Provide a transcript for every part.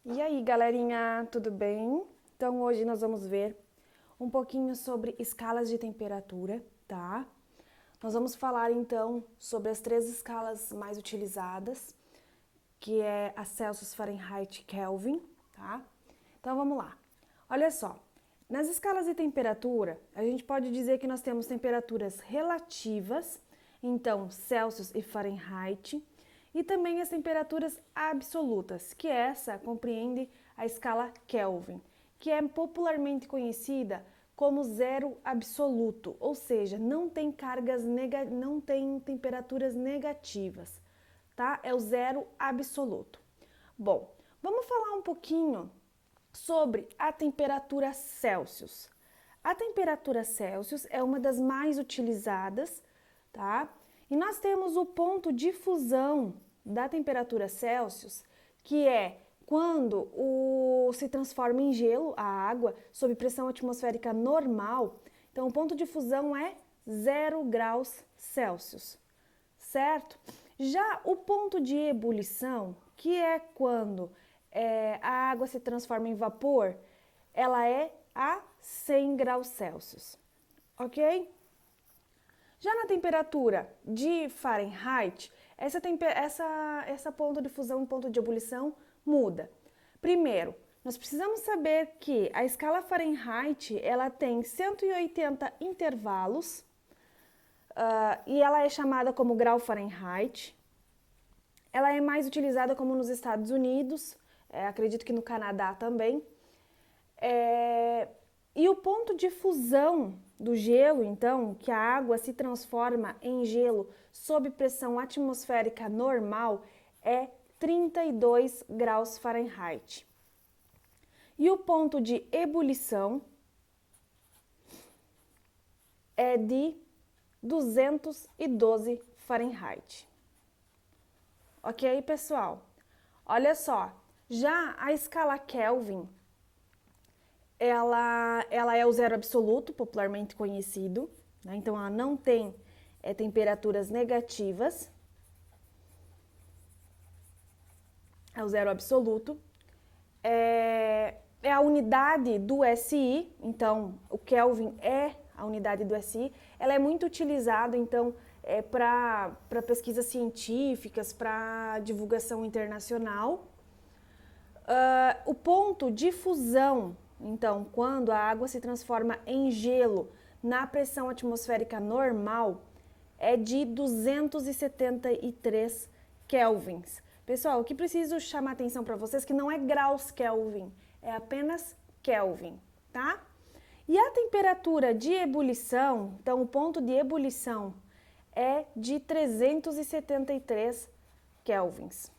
E aí, galerinha, tudo bem? Então, hoje nós vamos ver um pouquinho sobre escalas de temperatura, tá? Nós vamos falar então sobre as três escalas mais utilizadas, que é a Celsius, Fahrenheit e Kelvin, tá? Então, vamos lá. Olha só, nas escalas de temperatura, a gente pode dizer que nós temos temperaturas relativas, então Celsius e Fahrenheit, e também as temperaturas absolutas, que essa compreende a escala Kelvin, que é popularmente conhecida como zero absoluto, ou seja, não tem não tem temperaturas negativas, tá? É o zero absoluto. Bom, vamos falar um pouquinho sobre a temperatura Celsius. A temperatura Celsius é uma das mais utilizadas, tá? E nós temos o ponto de fusão da temperatura Celsius, que é quando se transforma em gelo, a água, sob pressão atmosférica normal. Então, o ponto de fusão é 0 graus Celsius, certo? Já o ponto de ebulição, que é quando a água se transforma em vapor, ela é a 100 graus Celsius, ok? Já na temperatura de Fahrenheit, essa ponto de fusão e ponto de ebulição muda. Primeiro, nós precisamos saber que a escala Fahrenheit ela tem 180 intervalos e ela é chamada como grau Fahrenheit. Ela é mais utilizada como nos Estados Unidos, acredito que no Canadá também. E o ponto de fusão do gelo, então, que a água se transforma em gelo sob pressão atmosférica normal, é 32 graus Fahrenheit. E o ponto de ebulição é de 212 Fahrenheit. Ok, pessoal? Olha só, já a escala Kelvin, ela é o zero absoluto, popularmente conhecido, né? Então ela não tem temperaturas negativas, é o zero absoluto. É a unidade do SI, então o Kelvin é a unidade do SI, ela é muito utilizada, então, para pesquisas científicas, para divulgação internacional. O ponto de fusão, então, quando a água se transforma em gelo na pressão atmosférica normal, é de 273 kelvins. Pessoal, o que preciso chamar atenção para vocês é que não é graus Kelvin, é apenas Kelvin, tá? E a temperatura de ebulição, então o ponto de ebulição é de 373 kelvins.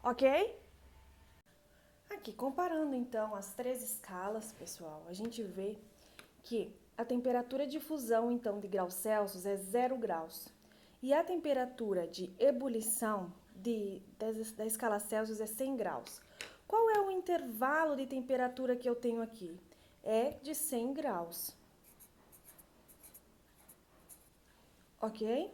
Ok? Aqui, comparando então as três escalas, pessoal, a gente vê que a temperatura de fusão, então, de graus Celsius é 0 graus. E a temperatura de ebulição da escala Celsius é 100 graus. Qual é o intervalo de temperatura que eu tenho aqui? É de 100 graus. Ok?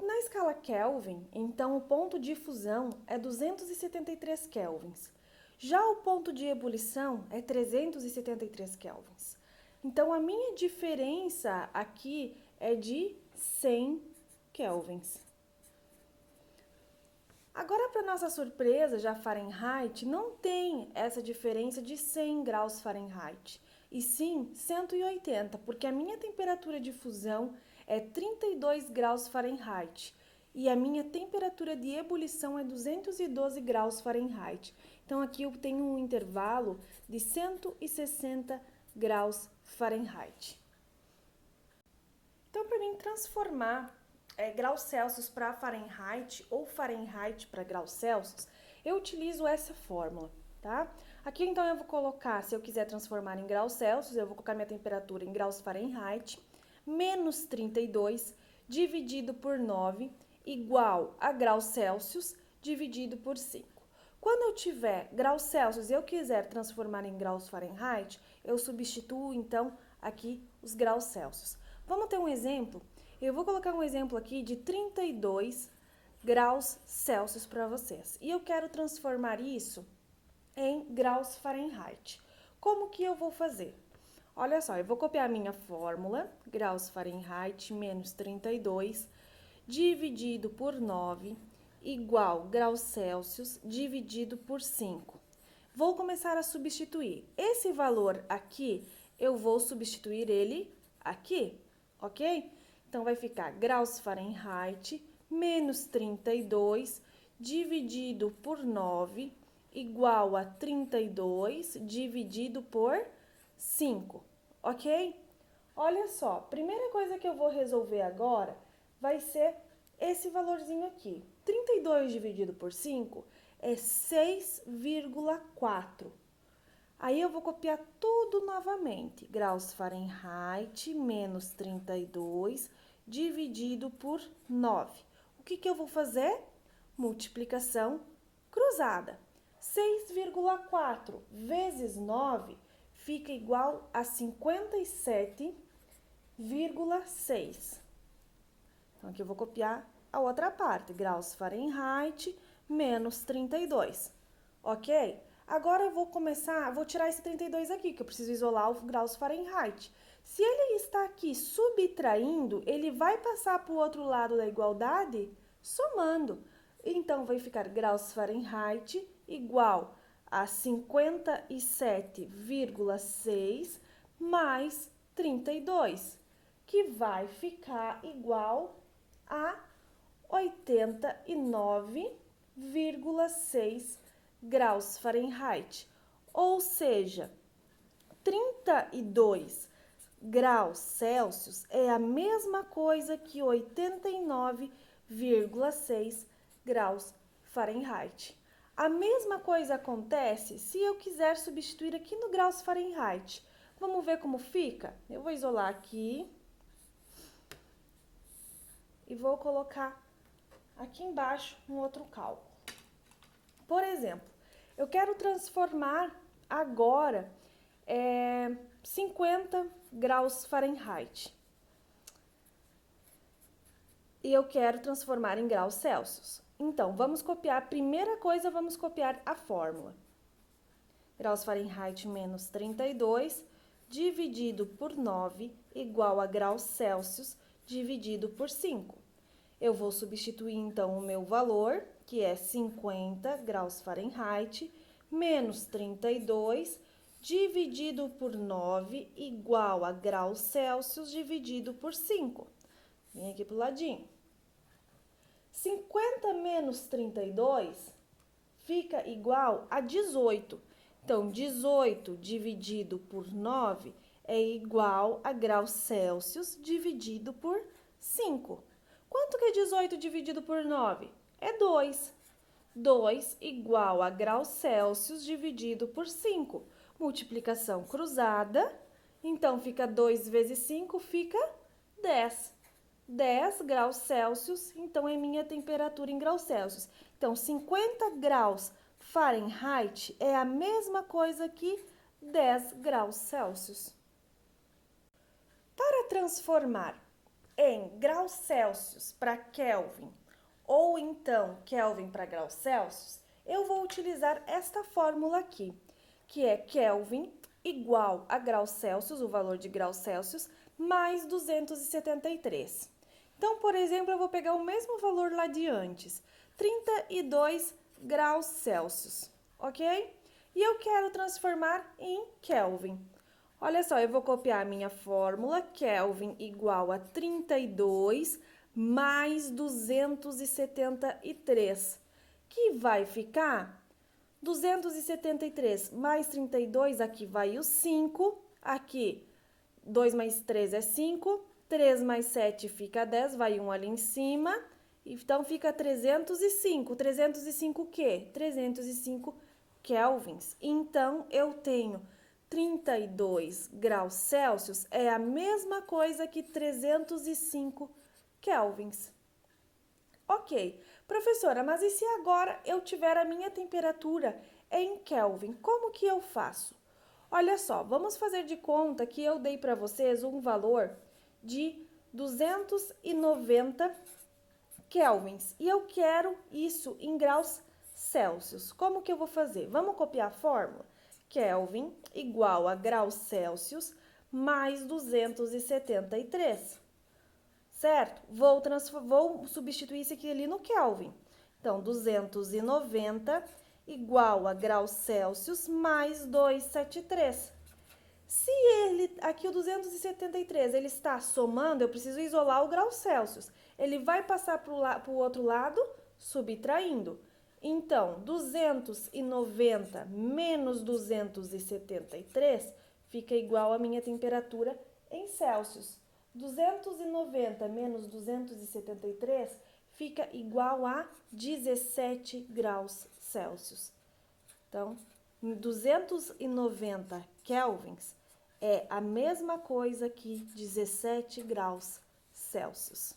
Na escala Kelvin, então, o ponto de fusão é 273 kelvins. Já o ponto de ebulição é 373 kelvins. Então, a minha diferença aqui é de 100 kelvins. Agora, para nossa surpresa, já Fahrenheit não tem essa diferença de 100 graus Fahrenheit, e sim 180, porque a minha temperatura de fusão é 32 graus Fahrenheit e a minha temperatura de ebulição é 212 graus Fahrenheit. Então, aqui eu tenho um intervalo de 160 graus Fahrenheit. Então, para mim transformar graus Celsius para Fahrenheit ou Fahrenheit para graus Celsius, eu utilizo essa fórmula, tá? Aqui, então, eu vou colocar, se eu quiser transformar em graus Celsius, eu vou colocar minha temperatura em graus Fahrenheit, menos 32 dividido por 9 igual a graus Celsius dividido por 5. Quando eu tiver graus Celsius e eu quiser transformar em graus Fahrenheit, eu substituo, então, aqui os graus Celsius. Vamos ter um exemplo? Eu vou colocar um exemplo aqui de 32 graus Celsius para vocês. E eu quero transformar isso em graus Fahrenheit. Como que eu vou fazer? Olha só, eu vou copiar a minha fórmula, graus Fahrenheit menos 32, dividido por 9, igual graus Celsius, dividido por 5. Vou começar a substituir. Esse valor aqui, eu vou substituir ele aqui, ok? Então, vai ficar graus Fahrenheit menos 32, dividido por 9, igual a 32, dividido por 5, ok? Olha só, primeira coisa que eu vou resolver agora vai ser esse valorzinho aqui. 32 dividido por 5 é 6,4. Aí, eu vou copiar tudo novamente. Graus Fahrenheit menos 32 dividido por 9. O que que eu vou fazer? Multiplicação cruzada. 6,4 vezes 9 fica igual a 57,6. Então, aqui eu vou copiar a outra parte. Graus Fahrenheit menos 32, ok? Agora, eu vou tirar esse 32 aqui, que eu preciso isolar o graus Fahrenheit. Se ele está aqui subtraindo, ele vai passar para o outro lado da igualdade somando. Então, vai ficar graus Fahrenheit igual a 57,6 mais 32, que vai ficar igual a 89,6 graus Fahrenheit. Ou seja, 32 graus Celsius é a mesma coisa que 89,6 graus Fahrenheit. A mesma coisa acontece se eu quiser substituir aqui no graus Fahrenheit. Vamos ver como fica? Eu vou isolar aqui e vou colocar aqui embaixo um outro cálculo. Por exemplo, eu quero transformar agora 50 graus Fahrenheit. E eu quero transformar em graus Celsius. Então, vamos copiar, a primeira coisa, vamos copiar a fórmula. Graus Fahrenheit menos 32, dividido por 9, igual a graus Celsius, dividido por 5. Eu vou substituir, então, o meu valor, que é 50 graus Fahrenheit, menos 32, dividido por 9, igual a graus Celsius, dividido por 5. Vem aqui pro ladinho. 50 menos 32 fica igual a 18. Então, 18 dividido por 9 é igual a graus Celsius dividido por 5. Quanto que é 18 dividido por 9? É 2. 2 igual a graus Celsius dividido por 5. Multiplicação cruzada. Então, fica 2 vezes 5, fica 10. 10 graus Celsius, então, é minha temperatura em graus Celsius. Então, 50 graus Fahrenheit é a mesma coisa que 10 graus Celsius. Para transformar em graus Celsius para Kelvin, ou então Kelvin para graus Celsius, eu vou utilizar esta fórmula aqui, que é Kelvin igual a graus Celsius, o valor de graus Celsius, mais 273. Então, por exemplo, eu vou pegar o mesmo valor lá de antes, 32 graus Celsius, ok? E eu quero transformar em Kelvin. Olha só, eu vou copiar a minha fórmula, Kelvin igual a 32 mais 273, que vai ficar 273 mais 32, aqui vai o 5, aqui 2 mais 3 é 5, 3 mais 7 fica 10, vai um ali em cima, então fica 305. 305 o quê? 305 kelvins. Então, eu tenho 32 graus Celsius, é a mesma coisa que 305 kelvins. Ok, professora, mas e se agora eu tiver a minha temperatura em Kelvin? Como que eu faço? Olha só, vamos fazer de conta que eu dei para vocês um valor de 290 kelvins e eu quero isso em graus Celsius. Como que eu vou fazer? Vamos copiar a fórmula? Kelvin igual a graus Celsius mais 273, certo? Vou substituir isso aqui ali no Kelvin. Então, 290 igual a graus Celsius mais 273. Se aqui o 273, ele está somando, eu preciso isolar o grau Celsius. Ele vai passar para o outro lado, subtraindo. Então, 290 menos 273 fica igual à minha temperatura em Celsius. 290 menos 273 fica igual a 17 graus Celsius. Então, 290 kelvins é a mesma coisa que 17 graus Celsius.